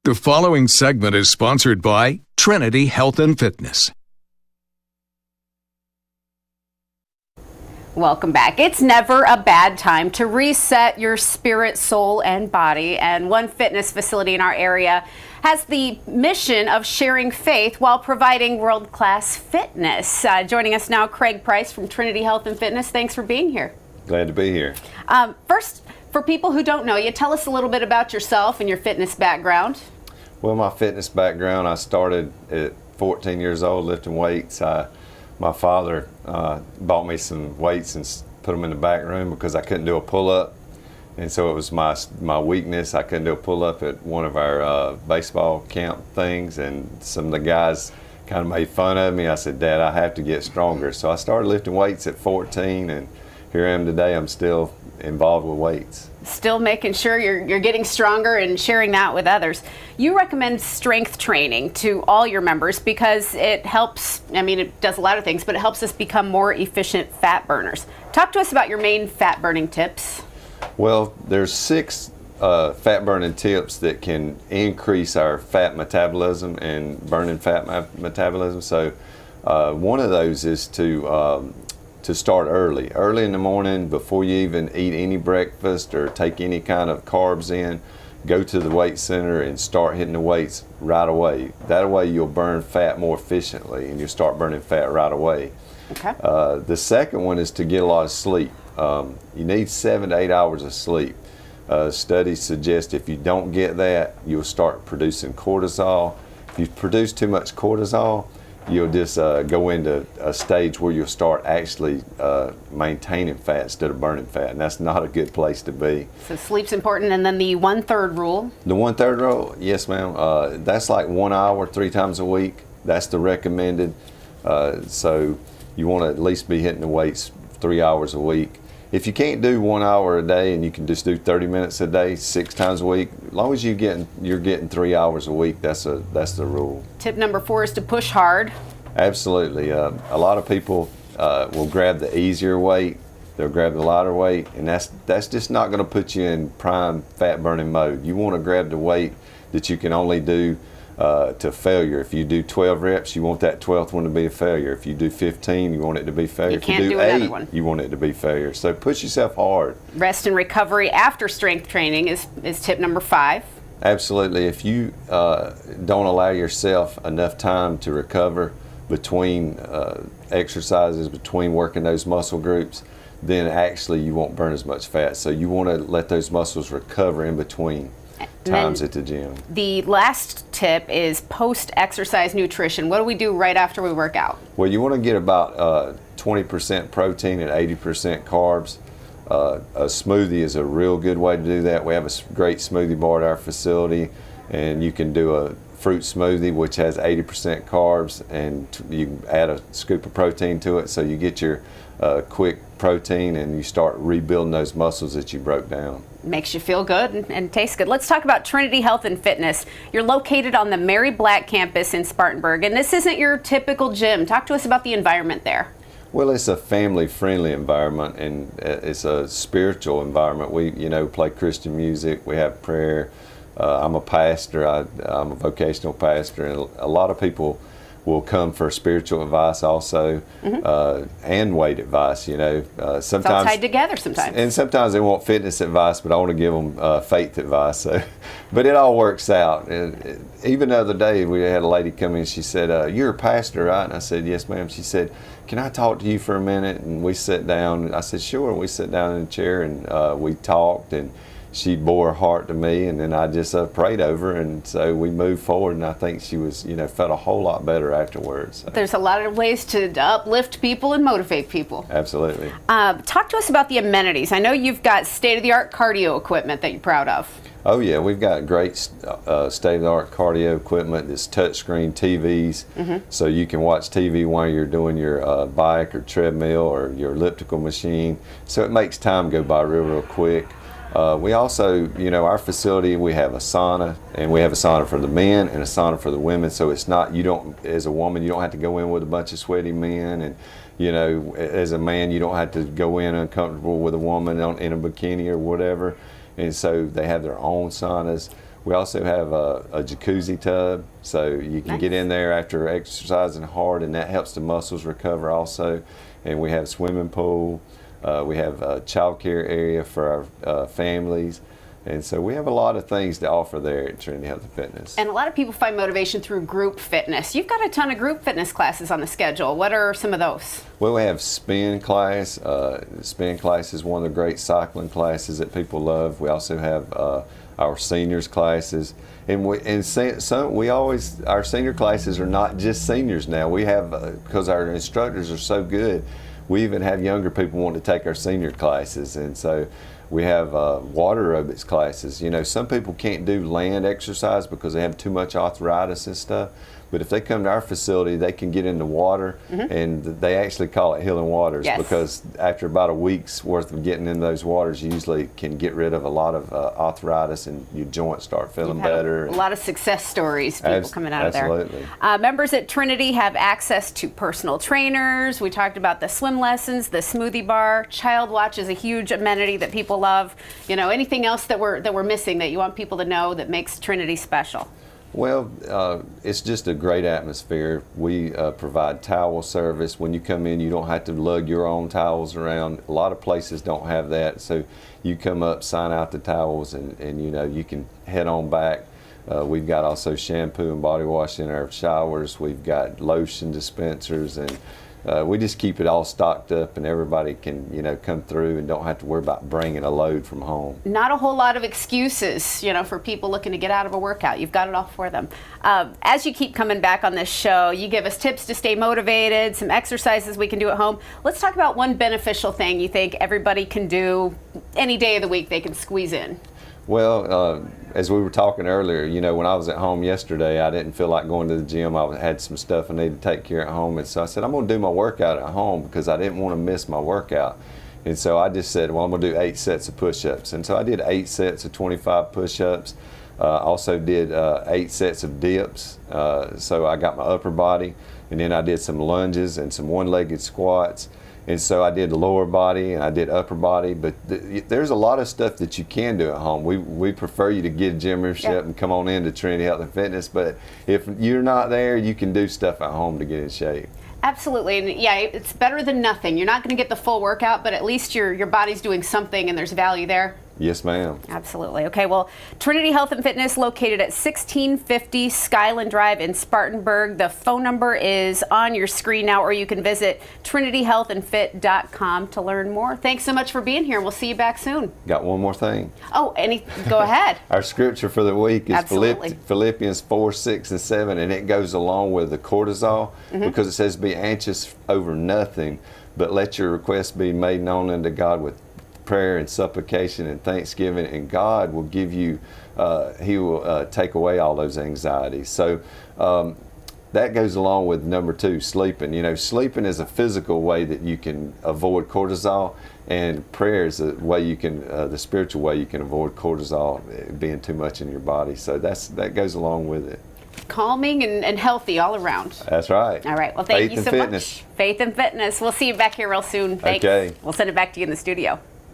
The following segment is sponsored by Trinity Health and Fitness. Welcome back. It's never a bad time to reset your spirit, soul, and body. And one fitness facility in our area has the mission of sharing faith while providing world-class fitness. Joining us now, Craig Price from Trinity Health and Fitness. Thanks for being here. Glad to be here. First, for people who don't know you, tell us a little bit about yourself and your fitness background. Well, my fitness background, I started at 14 years old lifting weights. My father bought me some weights and put them in the back room because I couldn't do a pull-up. And so it was my weakness. I couldn't do a pull-up at one of our baseball camp things, and some of the guys kind of made fun of me. I said, Dad, I have to get stronger. So I started lifting weights at 14, and here I am today. I'm still involved with weights. Still making sure you're getting stronger and sharing that with others. You recommend strength training to all your members because it helps, it does a lot of things, but it helps us become more efficient fat burners. Talk to us about your main fat burning tips. Well, there's 6 fat burning tips that can increase our fat metabolism and burning fat metabolism. So one of those is to start early in the morning before you even eat any breakfast or take any kind of carbs in. Go to the weight center and start hitting the weights right away. That way you'll burn fat more efficiently and you'll start burning fat right away. Okay. The second one is to get a lot of sleep. You need 7 to 8 hours of sleep. Studies suggest if you don't get that, you'll start producing cortisol. If you produce too much cortisol, you'll just go into a stage where you'll start actually maintaining fat instead of burning fat, and that's not a good place to be. So sleep's important, and then the 1/3 rule? The 1/3 rule, yes ma'am. That's like 1 hour 3 times a week. That's the recommended. So you want to at least be hitting the weights 3 hours a week. If you can't do 1 hour a day and you can just do 30 minutes a day, 6 times a week, as long as you're getting 3 hours a week, that's the rule. Tip number 4 is to push hard. Absolutely. A lot of people will grab the easier weight, they'll grab the lighter weight, and that's just not going to put you in prime fat burning mode. You want to grab the weight that you can only do to failure. If you do 12 reps, you want that 12th one to be a failure. If you do 15, you want it to be failure. You can't if you do another 8, one. You want it to be failure. So push yourself hard. Rest and recovery after strength training is tip number 5. Absolutely. If you don't allow yourself enough time to recover between exercises, between working those muscle groups, then actually you won't burn as much fat. So you want to let those muscles recover in between times at the gym. The last tip is post-exercise nutrition. What do we do right after we work out? Well, you want to get about 20% protein and 80% carbs. A smoothie is a real good way to do that. We have a great smoothie bar at our facility, and you can do a fruit smoothie which has 80% carbs, and you can add a scoop of protein to it, so you get your quick protein and you start rebuilding those muscles that you broke down. Makes you feel good and taste good. Let's talk about Trinity Health and Fitness. You're located on the Mary Black campus in Spartanburg, and this isn't your typical gym. Talk to us about the environment there. Well, it's a family-friendly environment, and it's a spiritual environment. We, play Christian music. We have prayer. I'm a pastor. I'm a vocational pastor, and a lot of people will come for spiritual advice also, and weight advice. Sometimes it's all tied together sometimes. And sometimes they want fitness advice, but I want to give them faith advice. So, but it all works out. And even the other day, we had a lady come in. She said, "You're a pastor, right?" And I said, "Yes, ma'am." She said, "Can I talk to you for a minute?" And we sat down. I said, "Sure." And we sat down in a chair and we talked, and she bore her heart to me, and then I just prayed over her, and so we moved forward, and I think she was, felt a whole lot better afterwards. So. There's a lot of ways to uplift people and motivate people. Absolutely. Talk to us about the amenities. I know you've got state-of-the-art cardio equipment that you're proud of. Oh yeah, we've got great state-of-the-art cardio equipment. It's touchscreen TVs, so you can watch TV while you're doing your bike or treadmill or your elliptical machine, so it makes time go by real quick. We also, our facility, we have a sauna, and we have a sauna for the men and a sauna for the women. So it's not, as a woman, you don't have to go in with a bunch of sweaty men, and as a man, you don't have to go in uncomfortable with a woman in a bikini or whatever. And so they have their own saunas. We also have a jacuzzi tub, so you can get in there after exercising hard, and that helps the muscles recover also. And we have a swimming pool. We have a child care area for our families. And so we have a lot of things to offer there at Trinity Health and Fitness. And a lot of people find motivation through group fitness. You've got a ton of group fitness classes on the schedule. What are some of those? Well, we have spin class. Spin class is one of the great cycling classes that people love. We also have our seniors classes. And our senior classes are not just seniors now. We have, because our instructors are so good, we even have younger people want to take our senior classes. And so we have water aerobics classes. You know, some people can't do land exercise because they have too much arthritis and stuff. But if they come to our facility, they can get in the water, and they actually call it healing waters, because after about a week's worth of getting in those waters, you usually can get rid of a lot of arthritis, and your joints start feeling better. A lot of success stories, people coming out of there. Absolutely. Members at Trinity have access to personal trainers. We talked about the swim lessons, the smoothie bar. Child Watch is a huge amenity that people love. You know, anything else that we're missing that you want people to know that makes Trinity special? Well, it's just a great atmosphere. We provide towel service. When you come in, you don't have to lug your own towels around. A lot of places don't have that, so you come up, sign out the towels, and you know, you can head on back. We've got also shampoo and body wash in our showers. We've got lotion dispensers, and we just keep it all stocked up, and everybody can, you know, come through and don't have to worry about bringing a load from home. Not a whole lot of excuses, you know, for people looking to get out of a workout. You've got it all for them. As you keep coming back on this show, you give us tips to stay motivated, some exercises we can do at home. Let's talk about one beneficial thing you think everybody can do any day of the week they can squeeze in. Well, as we were talking earlier, you know, when I was at home yesterday, I didn't feel like going to the gym. I had some stuff I needed to take care of at home. And so I said, I'm going to do my workout at home because I didn't want to miss my workout. And so I just said, well, I'm going to do 8 sets of push-ups. And so I did 8 sets of 25 push-ups. Also did 8 sets of dips. So I got my upper body. And then I did some lunges and some one-legged squats. And so I did lower body and I did upper body, but there's a lot of stuff that you can do at home. We prefer you to get a gym membership and come on into Trinity Health and Fitness, but if you're not there, you can do stuff at home to get in shape. Absolutely, and yeah, it's better than nothing. You're not going to get the full workout, but at least your body's doing something and there's value there. Yes, ma'am. Absolutely. Okay, well, Trinity Health and Fitness located at 1650 Skyland Drive in Spartanburg. The phone number is on your screen now, or you can visit trinityhealthandfit.com to learn more. Thanks so much for being here, and we'll see you back soon. Got one more thing. Oh, go ahead. Our scripture for the week is Absolutely. Philippians 4, 6, and 7, and it goes along with the cortisol because it says, be anxious over nothing, but let your requests be made known unto God with prayer and supplication and thanksgiving, and God will give you, He will take away all those anxieties. So that goes along with number 2, sleeping. You know, sleeping is a physical way that you can avoid cortisol, and prayer is a way you can, the spiritual way you can avoid cortisol being too much in your body. So that goes along with it. Calming and healthy all around. That's right. All right. Well, thank you so much. Faith and Fitness. We'll see you back here real soon. Thanks. Okay. We'll send it back to you in the studio.